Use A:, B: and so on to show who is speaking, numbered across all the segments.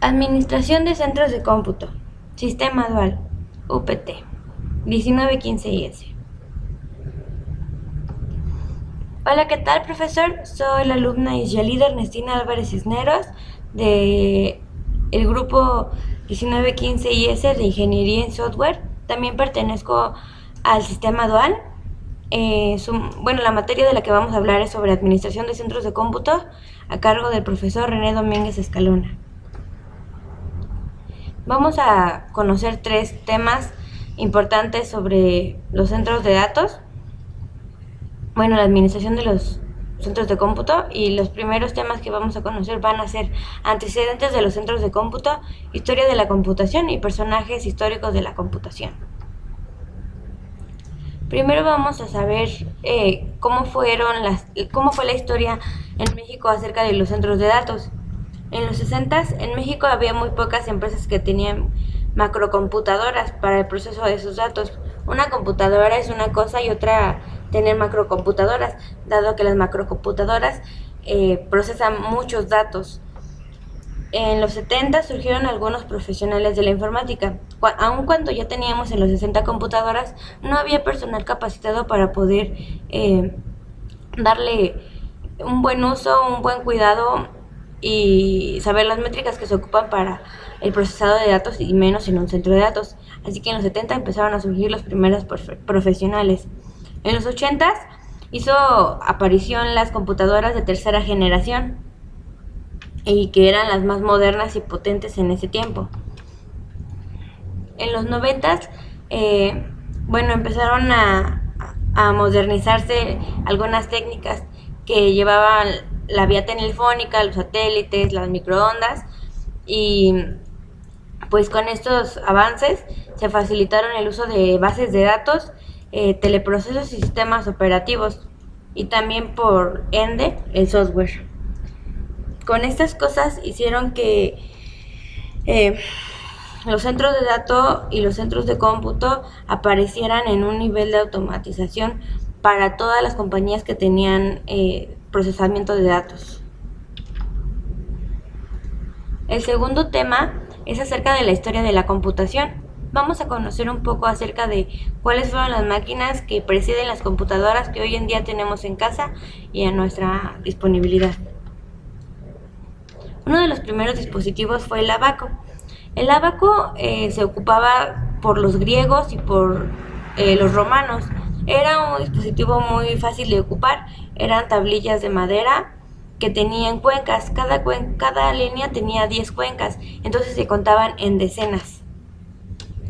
A: Administración de Centros de Cómputo, Sistema Dual, UPT, 1915IS. Hola, ¿qué tal, profesor? Soy la alumna Isyaelida Ernestina Álvarez Cisneros de el grupo 1915IS de Ingeniería en Software. También pertenezco al Sistema Dual. La materia de la que vamos a hablar es sobre Administración de Centros de Cómputo, a cargo del profesor René Domínguez Escalona. Vamos a conocer 3 temas importantes sobre los centros de datos, la administración de los centros de cómputo, y los primeros temas que vamos a conocer van a ser antecedentes de los centros de cómputo, historia de la computación y personajes históricos de la computación. Primero vamos a saber cómo fue la historia en México acerca de los centros de datos. En los 60s, en México había muy pocas empresas que tenían macrocomputadoras para el proceso de sus datos. Una computadora es una cosa y otra tener macrocomputadoras, dado que las macrocomputadoras procesan muchos datos. En los 70 surgieron algunos profesionales de la informática. Aun cuando ya teníamos en los 60 computadoras, no había personal capacitado para poder darle un buen uso, un buen cuidado y saber las métricas que se ocupan para el procesado de datos, y menos en un centro de datos. Así que en los 70 empezaron a surgir los primeros profesionales. En los 80 hizo aparición las computadoras de tercera generación, y que eran las más modernas y potentes en ese tiempo. En los 90 empezaron a modernizarse algunas técnicas que llevaban la vía telefónica, los satélites, las microondas, y pues con estos avances se facilitaron el uso de bases de datos, teleprocesos y sistemas operativos, y también por ende el software. Con estas cosas hicieron que los centros de datos y los centros de cómputo aparecieran en un nivel de automatización para todas las compañías que tenían procesamiento de datos. El segundo tema es acerca de la historia de la computación. Vamos a conocer un poco acerca de cuáles fueron las máquinas que preceden las computadoras que hoy en día tenemos en casa y a nuestra disponibilidad. Uno de los primeros dispositivos fue el abaco. El abaco se ocupaba por los griegos y por los romanos. Era un dispositivo muy fácil de ocupar. Eran tablillas de madera que tenían cuencas. Cada línea tenía 10 cuencas, entonces se contaban en decenas.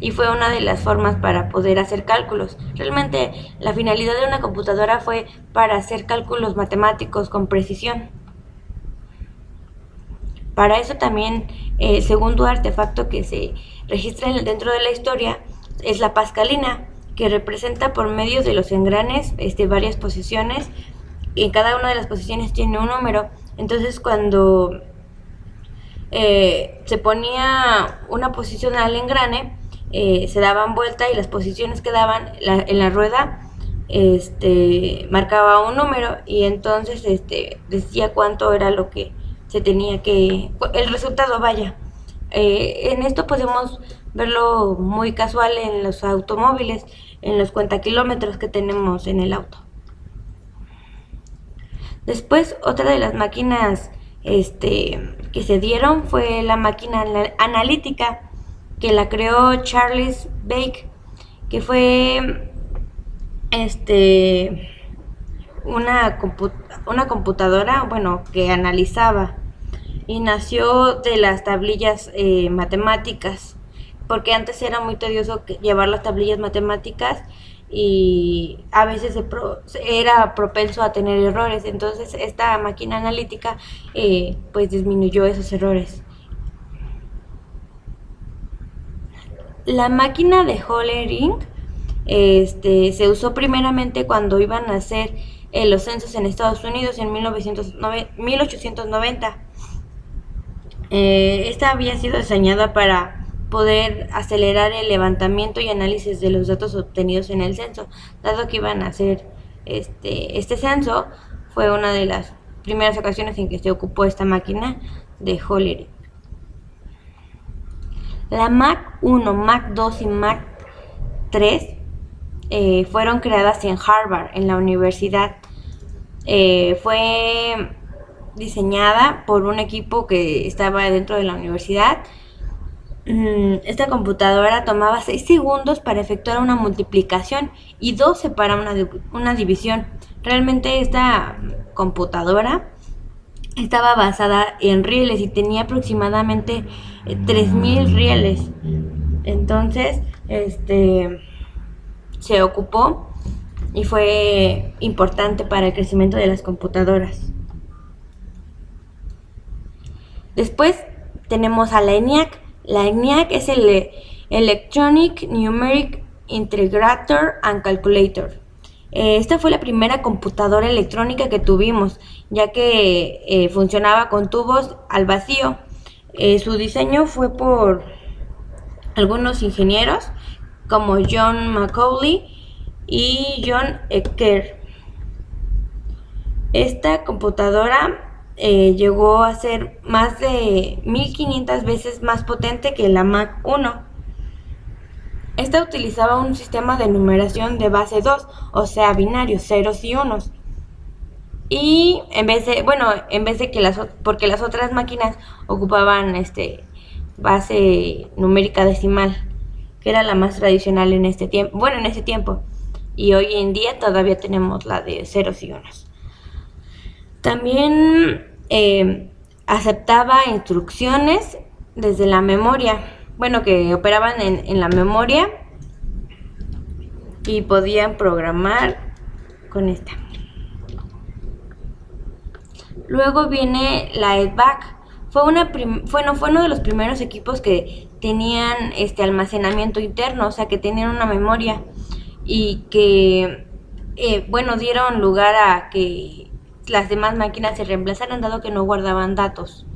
A: Y fue una de las formas para poder hacer cálculos. Realmente la finalidad de una computadora fue para hacer cálculos matemáticos con precisión. Para eso también el segundo artefacto que se registra dentro de la historia es la pascalina, que representa por medio de los engranes varias posiciones, y en cada una de las posiciones tiene un número. Entonces cuando se ponía una posición al engrane, se daban vuelta, y las posiciones que daban en la rueda marcaba un número, y entonces decía cuánto era lo que se tenía el resultado, vaya. En esto podemos verlo muy casual en los automóviles, en los cuentakilómetros que tenemos en el auto. Después, otra de las máquinas que se dieron fue la máquina analítica, que la creó Charles Babbage, que fue una computadora que analizaba, y nació de las tablillas matemáticas, porque antes era muy tedioso llevar las tablillas matemáticas y a veces era propenso a tener errores. Entonces esta máquina analítica disminuyó esos errores. La máquina de Hollering se usó primeramente cuando iban a hacer los censos en Estados Unidos en 1890. Esta había sido diseñada para poder acelerar el levantamiento y análisis de los datos obtenidos en el censo. Dado que iban a hacer este censo, fue una de las primeras ocasiones en que se ocupó esta máquina de Hollering. La Mac 1, Mac 2 y Mac 3 fueron creadas en Harvard, en la universidad. Fue diseñada por un equipo que estaba dentro de la universidad. Esta computadora tomaba 6 segundos para efectuar una multiplicación y 12 para una división. Realmente esta computadora estaba basada en rieles y tenía aproximadamente 3000 rieles. Entonces, se ocupó y fue importante para el crecimiento de las computadoras. Después tenemos a la ENIAC. La ENIAC es el Electronic Numeric Integrator and Calculator. Esta fue la primera computadora electrónica que tuvimos, ya que funcionaba con tubos al vacío. Su diseño fue por algunos ingenieros como John Macaulay y John Ecker. Esta computadora llegó a ser más de 1500 veces más potente que la Mac 1. Esta utilizaba un sistema de numeración de base 2, o sea, binarios, ceros y unos. Y en vez de que porque las otras máquinas ocupaban base numérica decimal, que era la más tradicional en ese tiempo. Y hoy en día todavía tenemos la de ceros y unos. También aceptaba instrucciones desde la memoria, que operaban en la memoria y podían programar con esta. Luego viene la EDVAC. Fue uno de los primeros equipos que tenían almacenamiento interno, o sea que tenían una memoria y que dieron lugar a que las demás máquinas se reemplazaran, dado que no guardaban datos.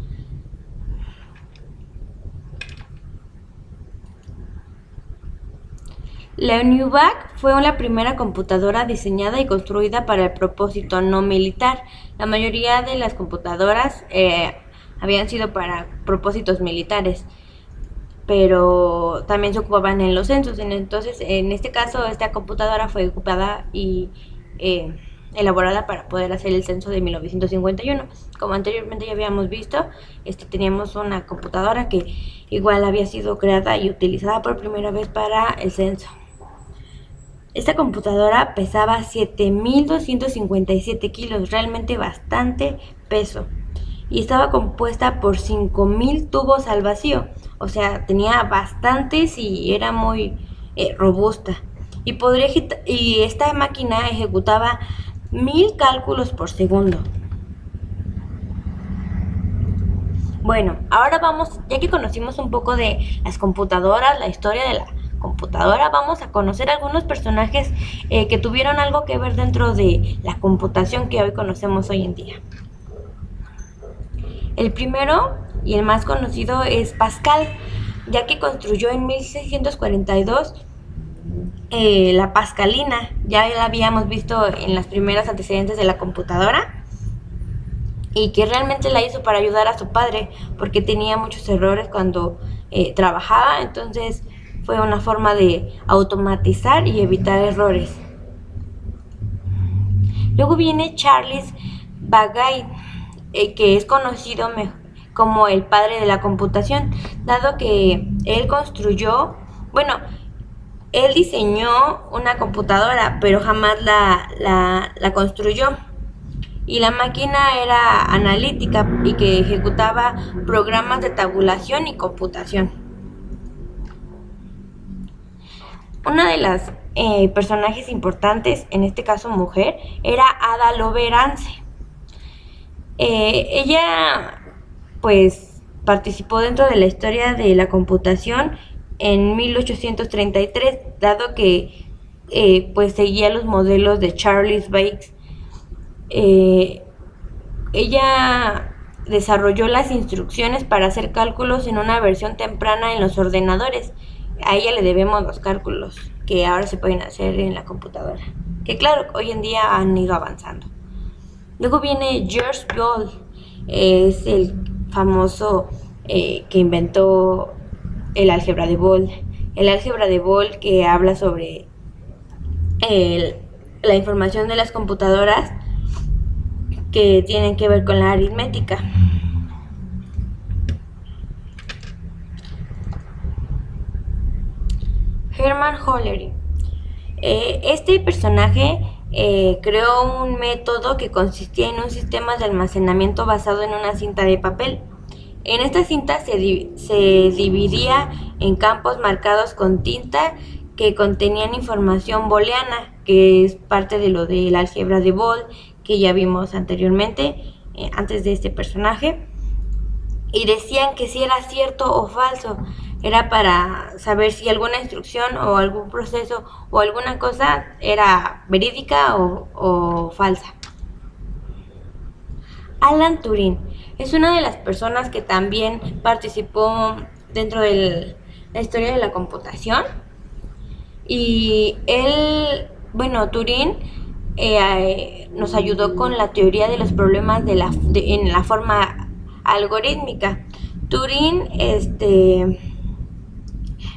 A: La ENIAC fue la primera computadora diseñada y construida para el propósito no militar. La mayoría de las computadoras habían sido para propósitos militares, pero también se ocupaban en los censos. Entonces, en este caso, esta computadora fue ocupada y elaborada para poder hacer el censo de 1951. Como anteriormente ya habíamos visto, teníamos una computadora que igual había sido creada y utilizada por primera vez para el censo. Esta computadora pesaba 7257 kilos, realmente bastante peso, y estaba compuesta por 5000 tubos al vacío, o sea, tenía bastantes y era muy robusta. Y esta máquina ejecutaba 1000 cálculos por segundo. Bueno, ahora ya que conocimos un poco de las computadoras, la historia de la computadora, vamos a conocer algunos personajes que tuvieron algo que ver dentro de la computación que hoy conocemos hoy en día. El primero y el más conocido es Pascal, ya que construyó en 1642 la Pascalina. Ya la habíamos visto en los primeros antecedentes de la computadora, y que realmente la hizo para ayudar a su padre, porque tenía muchos errores cuando trabajaba. Entonces fue una forma de automatizar y evitar errores. Luego viene Charles Babbage, que es conocido como el padre de la computación, dado que él él diseñó una computadora, pero jamás la construyó. Y la máquina era analítica y que ejecutaba programas de tabulación y computación. Una de las personajes importantes, en este caso mujer, era Ada Lovelace. Ella participó dentro de la historia de la computación en 1833, dado que seguía los modelos de Charles Babbage. Ella desarrolló las instrucciones para hacer cálculos en una versión temprana en los ordenadores. A ella le debemos los cálculos que ahora se pueden hacer en la computadora, que claro, hoy en día han ido avanzando. Luego viene George Bell, es el famoso que inventó el álgebra de Boole. El álgebra de Boole que habla sobre la información de las computadoras que tienen que ver con la aritmética. Hermann Hollery. Este personaje creó un método que consistía en un sistema de almacenamiento basado en una cinta de papel. En esta cinta se dividía en campos marcados con tinta que contenían información booleana, que es parte de lo del álgebra de Boole que ya vimos anteriormente, antes de este personaje, y decían que si era cierto o falso. Era para saber si alguna instrucción o algún proceso o alguna cosa era verídica o falsa. Alan Turing es una de las personas que también participó dentro de la historia de la computación. Y él, Turing nos ayudó con la teoría de los problemas en la forma algorítmica. Turing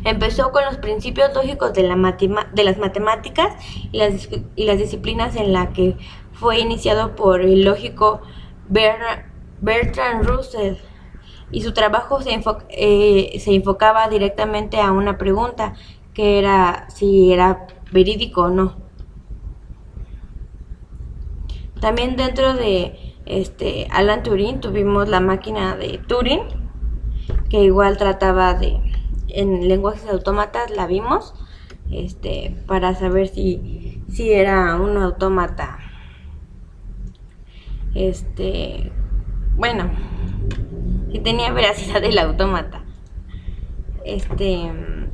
A: empezó con los principios lógicos de las matemáticas y las disciplinas en la que fue iniciado por el lógico Bertrand Russell, y su trabajo se enfocaba directamente a una pregunta, que era si era verídico o no. También dentro de Alan Turing tuvimos la máquina de Turing, que igual trataba en lenguajes autómatas, la vimos, para saber si era un autómata, si tenía veracidad el autómata.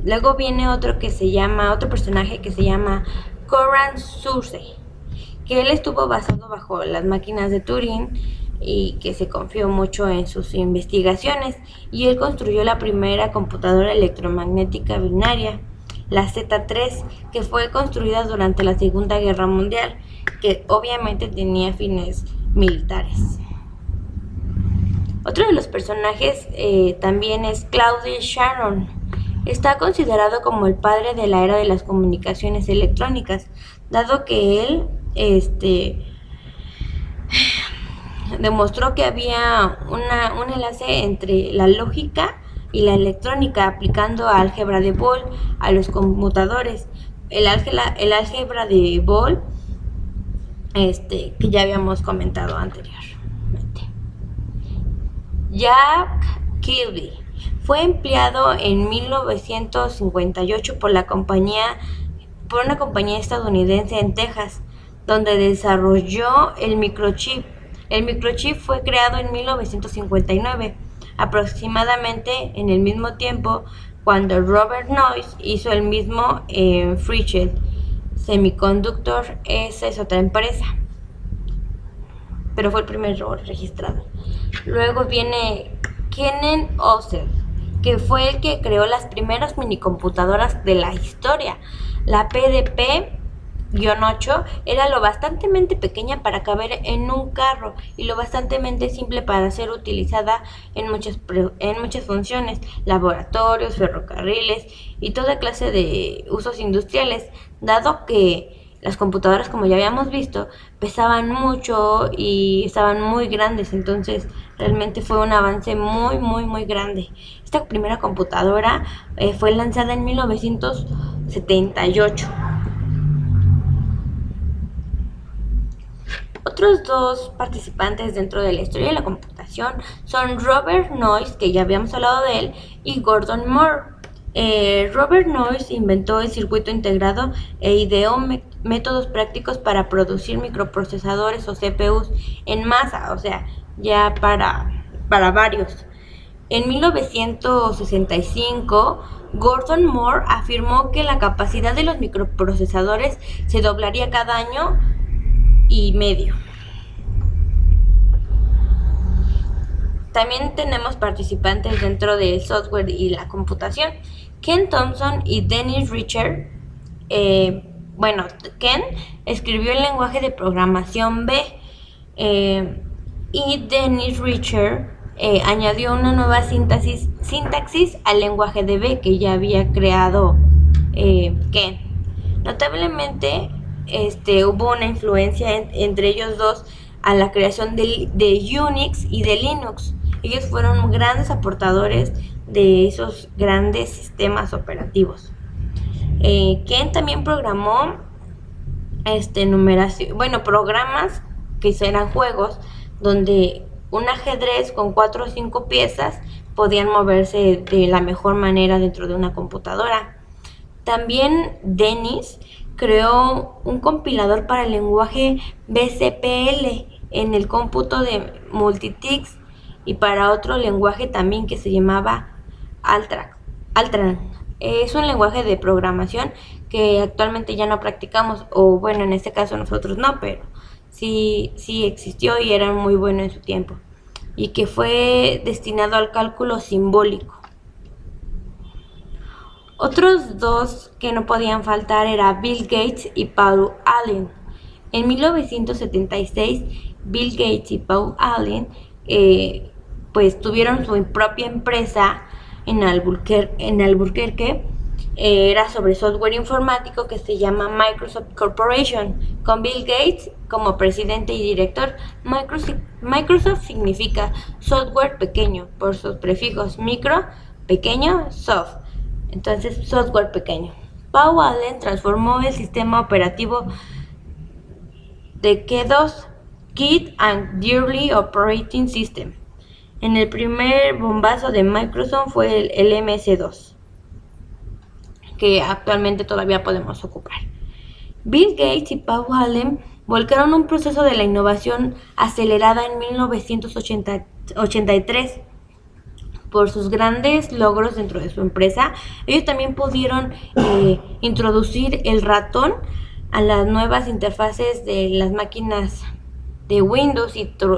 A: Luego viene otro personaje que se llama Conrad Zuse, que él estuvo basado bajo las máquinas de Turing y que se confió mucho en sus investigaciones, y él construyó la primera computadora electromagnética binaria, la Z3, que fue construida durante la Segunda Guerra Mundial, que obviamente tenía fines militares. Otro de los personajes también es Claude Shannon. Está considerado como el padre de la era de las comunicaciones electrónicas, dado que él demostró que había un enlace entre la lógica y la electrónica aplicando álgebra de Boole a los computadores. El álgebra de Boole, que ya habíamos comentado anteriormente. Jack Kilby fue empleado en 1958 por una compañía estadounidense en Texas, donde desarrolló el microchip. El microchip fue creado en 1959, aproximadamente en el mismo tiempo cuando Robert Noyce hizo el mismo en Fairchild Semiconductor. Esa es otra empresa, pero fue el primero registrado. Luego viene Kenneth Ossel, que fue el que creó las primeras minicomputadoras de la historia. La PDP-8 era lo bastante pequeña para caber en un carro y lo bastante simple para ser utilizada en muchas funciones, laboratorios, ferrocarriles y toda clase de usos industriales, dado que las computadoras, como ya habíamos visto, pesaban mucho y estaban muy grandes. Entonces realmente fue un avance muy grande. Esta primera computadora fue lanzada en 1978. Otros dos participantes dentro de la historia de la computación son Robert Noyce, que ya habíamos hablado de él, y Gordon Moore. Robert Noyce inventó el circuito integrado e ideó métodos prácticos para producir microprocesadores o CPUs en masa, o sea, ya para varios. En 1965, Gordon Moore afirmó que la capacidad de los microprocesadores se doblaría cada año y medio. También tenemos participantes dentro del software y la computación. Ken Thompson y Dennis Richter. Ken escribió el lenguaje de programación B, y Dennis Richter añadió una nueva sintaxis al lenguaje de B que ya había creado Ken. Notablemente, hubo una influencia entre ellos dos a la creación de Unix y de Linux. Ellos fueron grandes aportadores de esos grandes sistemas operativos. Ken también programó programas que eran juegos donde un ajedrez con 4 o 5 piezas podían moverse de la mejor manera dentro de una computadora. También Dennis creó un compilador para el lenguaje BCPL en el cómputo de Multitics y para otro lenguaje también que se llamaba Altran. Es un lenguaje de programación que actualmente ya no practicamos, o bueno, en este caso nosotros no, pero sí existió y era muy bueno en su tiempo, y que fue destinado al cálculo simbólico. Otros dos que no podían faltar eran Bill Gates y Paul Allen. En 1976, Bill Gates y Paul Allen pues tuvieron su propia empresa en Albuquerque. Era sobre software informático que se llama Microsoft Corporation, con Bill Gates como presidente y director. Microsoft significa software pequeño por sus prefijos micro, pequeño, soft. Entonces, software pequeño. Paul Allen transformó el sistema operativo de Kid-OS, Kid and Early Operating System. En el primer bombazo de Microsoft fue el MS-2, que actualmente todavía podemos ocupar. Bill Gates y Paul Allen volcaron un proceso de la innovación acelerada en 1983. Por sus grandes logros dentro de su empresa, ellos también pudieron introducir el ratón a las nuevas interfaces de las máquinas de Windows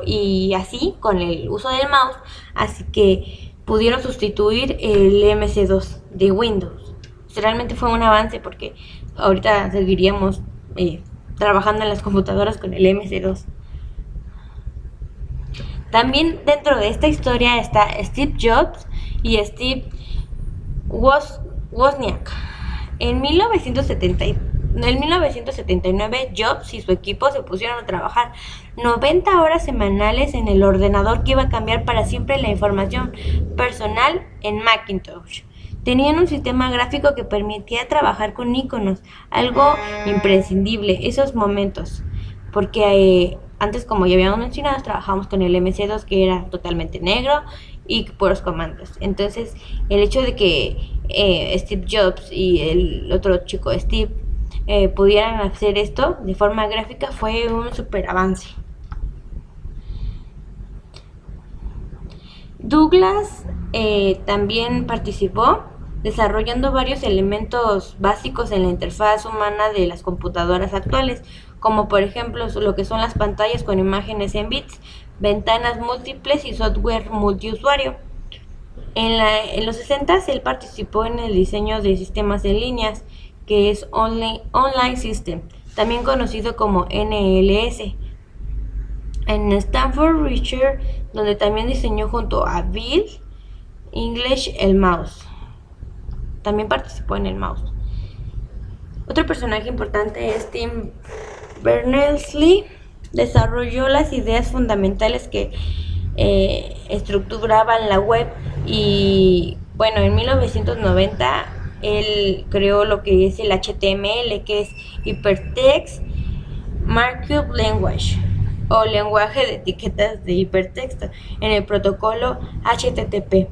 A: y así con el uso del mouse, así que pudieron sustituir el MS-2 de Windows. Realmente fue un avance porque ahorita seguiríamos trabajando en las computadoras con el MS-2. También dentro de esta historia está Steve Jobs y Steve Wozniak. En 1979, Jobs y su equipo se pusieron a trabajar 90 horas semanales en el ordenador que iba a cambiar para siempre la información personal en Macintosh. Tenían un sistema gráfico que permitía trabajar con iconos, algo imprescindible esos momentos, porque antes, como ya habíamos mencionado, trabajamos con el MS-2 que era totalmente negro y puros comandos. Entonces, el hecho de que Steve Jobs y el otro chico Steve pudieran hacer esto de forma gráfica fue un super avance. Douglas también participó desarrollando varios elementos básicos en la interfaz humana de las computadoras actuales, como por ejemplo lo que son las pantallas con imágenes en bits, ventanas múltiples y software multiusuario. En los 60s él participó en el diseño de sistemas en líneas, que es Online System, también conocido como NLS. En Stanford Research, donde también diseñó junto a Bill English el mouse. También participó en el mouse. Otro personaje importante es Tim Berners-Lee. Desarrolló las ideas fundamentales que estructuraban la web y bueno, en 1990 él creó lo que es el HTML, que es Hypertext Markup Language, o lenguaje de etiquetas de hipertexto, en el protocolo HTTP.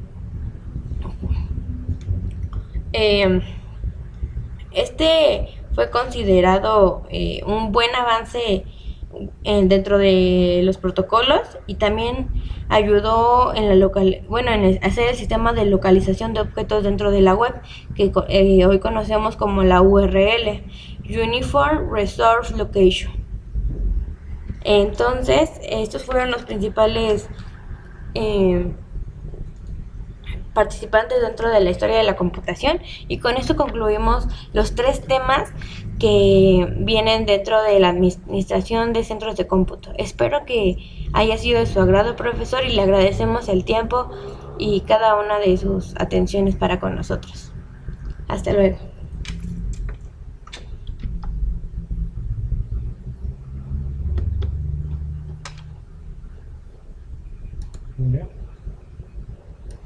A: Este fue considerado un buen avance dentro de los protocolos, y también ayudó en en hacer el sistema de localización de objetos dentro de la web, que hoy conocemos como la URL, Uniform Resource Location. Entonces, estos fueron los principales participantes dentro de la historia de la computación, y con esto concluimos los 3 temas que vienen dentro de la administración de centros de cómputo. Espero que haya sido de su agrado, profesor, y le agradecemos el tiempo y cada una de sus atenciones para con nosotros. Hasta luego.
B: Muy bien.